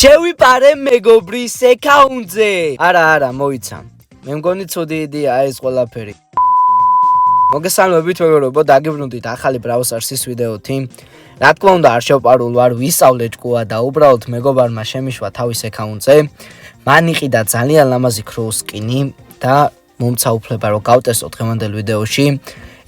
შევიპარე მეგობრის აკაუნტზე. არა, მოიცა. მე მგონი ცუდი იდეაა ეს ყველაფერი. მოგესალმებით მეგობრებო, დაგიბრუნდით ახალი Brawl Stars-ის ვიდეოთი. რა თქმა უნდა, არ შევპარულვარ, არ ვისწავლე ჭკუა და უბრალოდ მეგობარმა შემიშვა თავის აკაუნტზე. მან იყიდა ძალიან ლამაზი crow skin-ი და მომცა უფლება რომ გავტესტოთ დღევანდელ ვიდეოში.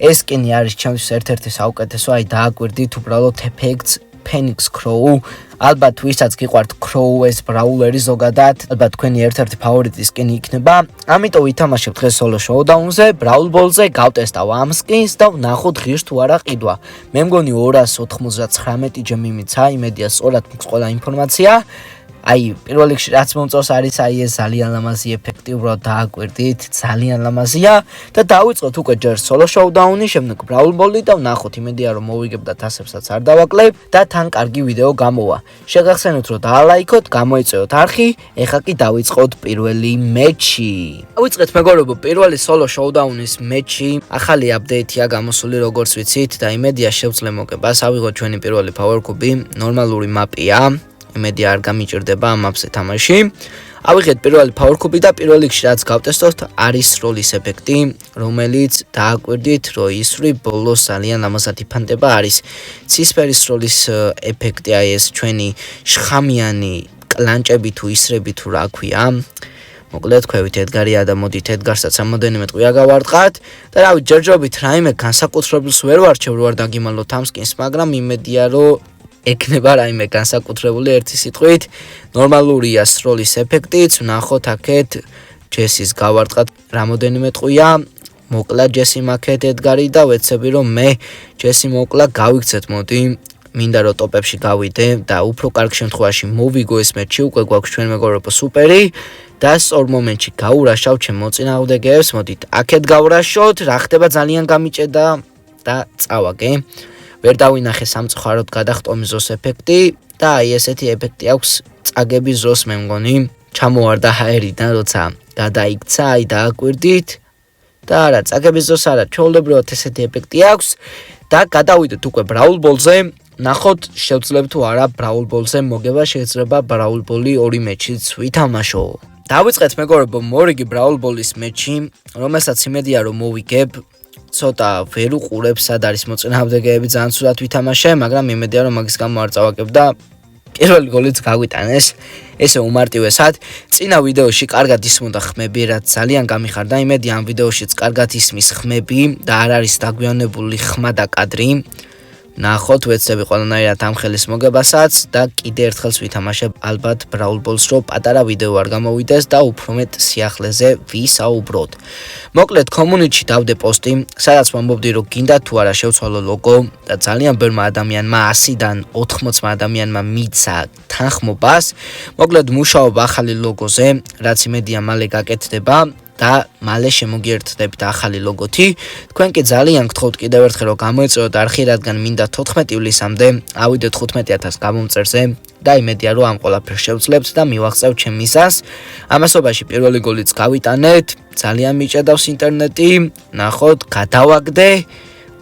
ეს skin-ი არის ჩემთვის ერთ-ერთი საუკეთესო, აი დააკვირდით უბრალოდ effects Phoenix Crow. ალბათ ვისაც გიყვართ Crow ეს ბრაულერი ზოგადად, ალბათ თქვენი ერთ-ერთი ფავორიტი skin იქნება. ამიტომ ვითამაშებ დღეს solo showdown-ზე, Brawl Ball-ზე, გავტესტავ ამ skins და ვნახოთ ღირს თუ არა ყიდვა. მე მგონი 299 ჯემი მიცა, იმედია სწორად მოგს ყველა ინფორმაცია. აი, პირველ რიგში რაც მომწონს არის აი ეს ძალიან ლამაზი ეფექტი, უბრალოდ დააკვირდით, ძალიან ლამაზია და დავიწყოთ უკვე ჯერ solo showdown-ი, შემდეგ Brawl Ball-ი და ვნახოთ, იმედია რომ მოვიგებ და თასებსაც არ დავაკლებ და თან კარგი ვიდეო გამოვა. შეგახსენოთ რომ დაალაიქოთ, გამოიწვიოთ არხი, ეხლა კი დავიწყოთ პირველი მეჩი. დავიწყეთ მეგობრებო, პირველი solo showdown-ის მეჩი. ახალი აპდეიტია გამოსული როგორც ვიცით და იმედია შევძლე მოგებას. ავიღოთ ჩვენი პირველი power cube, ნორმალური მაპია. იმედია არ გამიჭირდება ამ მაპზე თამაში. ავიღეთ პირველი power cube და პირველ რიგში რაც გავტესტოთ არის როლის ეფექტი, რომელიც დააკვირდით რომ ისვრი ბოლოს ძალიან ლამაზად იფანტება არის. ცისფერის როლის ეფექტი აი ეს ჩვენი შხამიანი კლანჭები თუ ისრები თუ რა ქვია. მოკლედ ქვევით ედგარია და მოდით ედგარსაც ამოდენიმე ტყვია გავარტყათ და რავი ჯერჯერობით რაიმე განსაკუთრებულს ვერ ვარჩევ რო არ დაგიმალოთ ამ skins, მაგრამ იმედია რომ ეკნება რაიმე განსაკუთრებული ერთი სიტყვით. ნორმალურია სროლის ეფექტიც, ვნახოთ აქეთ ჯესის გავარტყათ რამოდენიმე ტყვია. მოკლა ჯესი მაქეთ ედგარი და ვეცები რომ მე ჯესი მოკლა გავიქცეთ მოდი. მინდა რომ ტოპებში გავიდე და უფრო კარგ შემთხვევაში მოვიგო ეს მეჩი, უკვე გვაქვს ჩვენ მეგობრებო სუპერი და სწორ მომენტში გაურაშავ ჩემ მოწინააღმდეგეებს. მოდით აქეთ გავრაშოთ, რა ხდება ძალიან გამიჭედა და წავაგე. ვერ დავინახე სამწუხაროდ გადახტომის ზოს ეფექტი და აი ესეთი ეფექტი აქვს წაგების ზოს მე მგონი. ჩამოვარდა ჰაერიდან როცა გადაიქცა, აი დააკვირდით და არა წაგების ზოს არა, ჩვეულებრივად ესეთი ეფექტი აქვს და გადავიდეთ უკვე Brawl Ball-ზე. ნახოთ შევძლებ თუ არა Brawl Ball-ზე მოგება, შეიძლება Brawl Ball-ი ორი მეჩიც ვითამაშო. დავიწყეთ მეგობრებო მორიგი Brawl Ball-ის მეჩი, რომელსაც იმედია რომ მოვიგებ. ცოტა ვერ უყურებ სად არის მოწინააღმდეგეები, ძალიან ცუდად ვითამაშე, მაგრამ იმედია რომ მაგის გამო არ წავაგებ და პირველი გოლიც გაგვიტანეს. ესე უმარტივესად. წინა ვიდეოში კარგად ისმოდა ხმები, რაც ძალიან გამიხარდა. იმედია ამ ვიდეოშიც კარგად ისმის ხმები და არ არის დაგვიანებული ხმა და კადრი. ნახოთ ვეცები ყველანაირად ამ ხელის მოგებასაც და კიდე ერთხელს ვითამაშებ ალბათ Brawl Balls, რომ პატარა ვიდეო არ გამოვიდეს და უფრო მეტ სიახლეზე ვისაუბროთ. მოკლედ community-ში დავდე პოსტი, სადაც ვამბობდი რომ გინდა თუ არა შევცვალო ლოგო და ძალიან ბევრმა ადამიანმა 100-დან 80 ადამიანმა მიცა თანხმობას. მოკლედ მუშაობ ახალი ლოგოზე, რაც იმედია მალე გაკეთდება. და მალე შემოგიერთდებით ახალი ლოგოთი. თქვენ კი ძალიან გთხოვთ კიდევ ერთხელ რომ გამოეწვიოთ არხი, რადგან მინდა 14 ივლისამდე ავიდეთ 15000 გამომწერზე და იმედია რომ ამ ყველაფერს შევძლებთ და მივაღწევთ ჩემ მიზანს. ამასობაში პირველი გოლიც გავიტანეთ, ძალიან მიჭედავს ინტერნეტი. ნახოთ, გადავაგდე.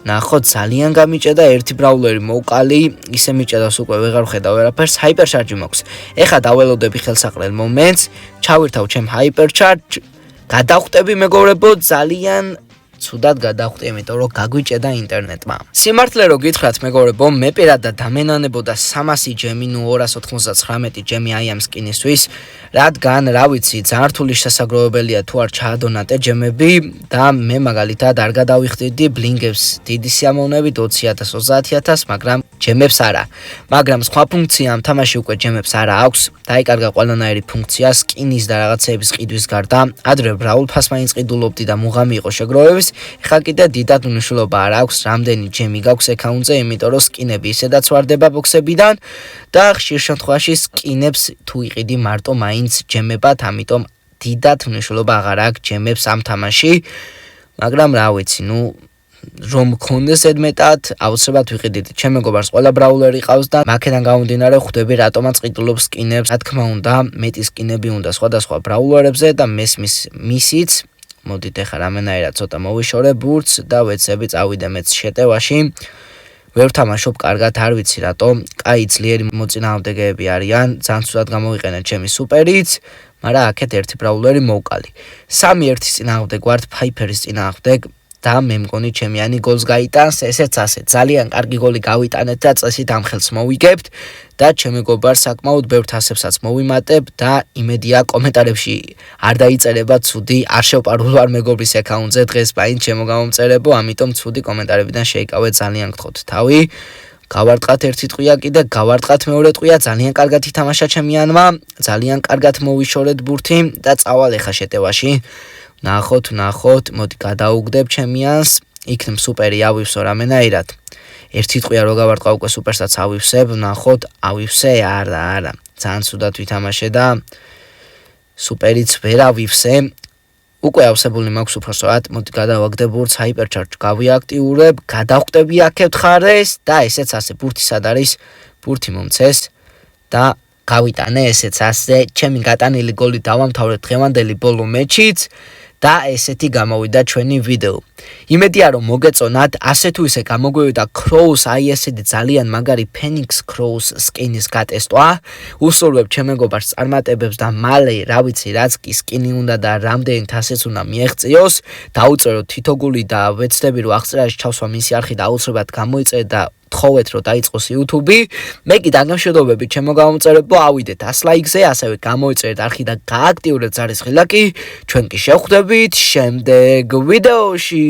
ნახოთ, ძალიან გამიჭედა, ერთი ბრაულერი მოვკალი, ისე მიჭედავს უკვე ვეღარ ვხედავ ვერაფერს, Hyper Charge მოქვს. ეხლა დაველოდები ხელსაყრელ მომენტს, ჩავირთავ ჩემ Hyper Charge. გადავხვდები მეგობრებო, ძალიან ცუდად გადავხვდი, იმიტომ რომ გაგვიჭედა ინტერნეტმა. სიმართლე რომ გითხრათ მეგობრებო, მე პირადად დამენანებოდა 300 ჯემი, ნუ 299 ჯემი აი ამ სკინისთვის, რადგან რა ვიცი, ძალიან რთული შესაძლებლობელია თუ არ ჩაადონატე ჯემები და მე მაგალითად არ გადავიხდიდი ბლინგებს დიდი სიამოვნებით 20000, 30000, მაგრამ ჯემებს არა. მაგრამ სხვა ფუნქცია ამ თამაში უკვე ჯემებს არა აქვს. დაიკარგა ყველანაირი ფუნქცია სკინის და რაღაცეების ყიდვის გარდა. ადრე Brawl Pass მაინც ყიდულობდი და მუღამი იყო შეგროვების. ეხლა კიდე დიდად მნიშვნელობა არ აქვს რამდენი ჯემი გაქვს აკაუნტზე, იმიტომ რომ სკინები ისედაც ვარდება ბოქსებიდან და ხშირ შემთხვევაში სკინებს თუ იყიდი მარტო მაინც ჯემებად, ამიტომ დიდად მნიშვნელობა აღარ აქვს ჯემებს ამ თამაში. მაგრამ რა ვიცი, ნუ რომ მქონდეს ედმეტად, აუცილებლად ვიყიდით. ჩემ მეგობარს ყველა ბრაულერი ყავს და მაქედან გამომდინარე ხვდები რატომაც ყიდულობს სკინებს. რა თქმა უნდა, მეტი სკინები უნდა სხვადასხვა ბრაულერებზე და მესმის მისიც. მოდით ახლა რამენაირად ცოტა მოვიშორე ბურთს და ვეცები წავიდე მეც შეტევაში. ვერ თამაშობ კარგად, არ ვიცი რატომ. კაი ძლიერი მოწინააღმდეგეები არიან, ძალიან ცუდად გამოვიყენეთ ჩემი სუპერიც, მაგრამ აქეთ ერთი ბრაულერი მოვკალი. 3-1 წინააღმდეგ ვართ ფაიფერის წინააღმდეგ. და მე მგონი ჩემიანი გოლს გაიტანს, ესეც ასე. ძალიან კარგი გოლი გავიტანეთ და წესით ამ ხელს მოვიგებთ და ჩემი გობარ საკმაოდ ბევრ თასებსაც მოვიმატებ და იმედია კომენტარებში არ დაიწერება ცუდი, არ შევპარულ ვარ მეგობრის აკაუნტზე დღეს პაინ ჩემო გამომწერებო, ამიტომ ცუდი კომენტარებიდან შეიკავე ძალიან გთხოვთ თავი. გავარტყათ ერთი ტყვია კიდე, გავარტყათ მეორე ტყვია, ძალიან კარგად ითამაშა ჩემიანმა, ძალიან კარგად მოვიშორეთ ბურთი და წავალ ახლა შეტევაში. ნახოთ, მოდი გადაუგდებ ჩემიანს, იქნებ სუპერი ავივსო რამენაირად. ერთი ტყვია რო გავარტყა უკვე სუპერსაც ავივსებ, ნახოთ, ავივსე, არა, ძალიან ცუდად ვითამაშე და სუპერიც ვერ ავივსე. უკვე ავსებული მაქვს უბრალოდ, მოდი გადავაგდებ ბურთს, ჰაიპერჩარჯ გავიაქტიურებ, გადავხტები აქეთ ხარეს და ესეც ასე, ბურთი სად არის? ბურთი მომცეს და გავიტანე ესეც ასე, ჩემი გატანილი გოლი დავამთავრეთ დღევანდელი ბოლო მეჩიც. და ესეთი გამოვიდა ჩვენი ვიდეო. იმედია რომ მოგეწონათ, ასე თუ ისე გამოგვივიდა Crows, აი ესეთი ძალიან მაგარი Phoenix Crows სკინის გატესტვა. უსურვებ ჩემ მეგობარს წარმატებებს და მალე, რა ვიცი, რაც კი სკინი უნდა და რამდენი თასიც უნდა მიეღწიოს, დაუწეროთ თითო გული და ვეცდები რომ აღწერაში ჩავსვა მისი არხი და აუცილებლად გამოიწერეთ და თხოვეთ რომ დაიწყოს YouTube. მე კი დაგემშვიდობებით ჩემო გამომწერებო, ავიდეთ 100 ლაიქზე, ასევე გამოიწერეთ არხი და გააქტიურეთ ზარისხილაკი. ჩვენ კი შევხვდებით შემდეგ ვიდეოში.